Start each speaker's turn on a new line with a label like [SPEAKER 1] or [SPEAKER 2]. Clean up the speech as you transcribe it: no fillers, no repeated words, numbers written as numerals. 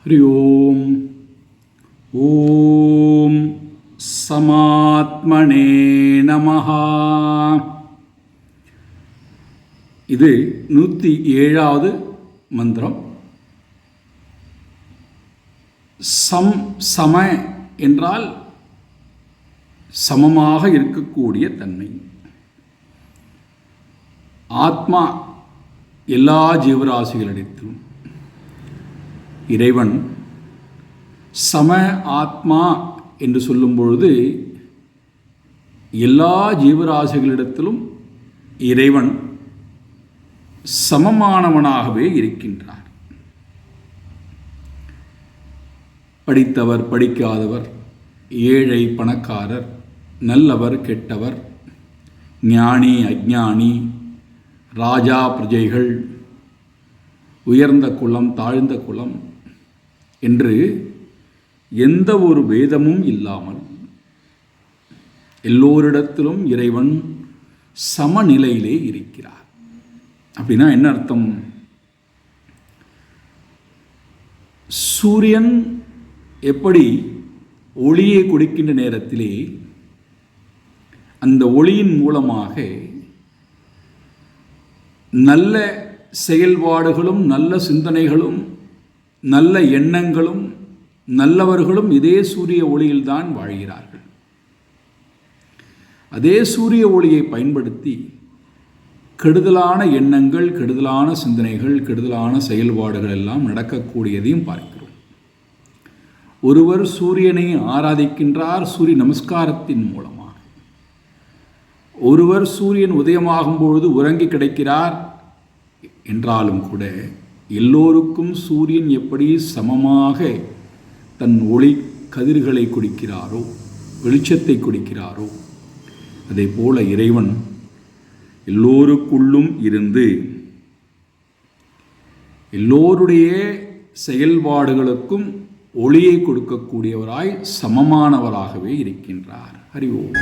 [SPEAKER 1] ஹரி ஓம். ஓம் சமாத்மனே நமஹ. இது 107வது மந்திரம். சம என்றால் சமமாக இருக்கக்கூடிய தன்மை. ஆத்மா எல்லா ஜீவராசிகளிடத்திலும் இறைவன் சம ஆத்மா என்று சொல்லும் பொழுது எல்லா ஜீவராசிகளிடத்திலும் இறைவன் சமமானவனாகவே இருக்கின்றார். படித்தவர் படிக்காதவர், ஏழை பணக்காரர், நல்லவர் கெட்டவர், ஞானி அஞ்ஞானி, ராஜா பிரஜைகள், உயர்ந்த குலம் தாழ்ந்த குலம் என்று எந்த ஒரு பேதமும் இல்லாமல் எல்லோரிடத்திலும் இறைவன் சமநிலையிலே இருக்கிறார். அப்படின்னா என்ன அர்த்தம்? சூரியன் எப்படி ஒளியை கொடுக்கின்ற நேரத்திலே அந்த ஒளியின் மூலமாக நல்ல செயல்பாடுகளும் நல்ல சிந்தனைகளும் நல்ல எண்ணங்களும் நல்லவர்களும் இதே சூரிய ஒளியில்தான் வாழ்கிறார்கள். அதே சூரிய ஒளியை பயன்படுத்தி கெடுதலான எண்ணங்கள், கெடுதலான சிந்தனைகள், கெடுதலான செயல்பாடுகள் எல்லாம் நடக்கக்கூடியதையும் பார்க்கிறோம். ஒருவர் சூரியனை ஆராதிக்கின்றார் சூரிய நமஸ்காரத்தின் மூலமாக. ஒருவர் சூரியன் உதயமாகும் பொழுது உறங்கி கிடைக்கிறார் என்றாலும் கூட எல்லோருக்கும் சூரியன் எப்படி சமமாக தன் ஒளி கதிர்களை கொடுக்கிறாரோ, வெளிச்சத்தை கொடுக்கிறாரோ, அதே போல இறைவன் எல்லோருக்குள்ளும் இருந்து எல்லோருடைய செயல்பாடுகளுக்கும் ஒளியை கொடுக்கக்கூடியவராய் சமமானவராகவே இருக்கின்றார். ஹரி ஓம்.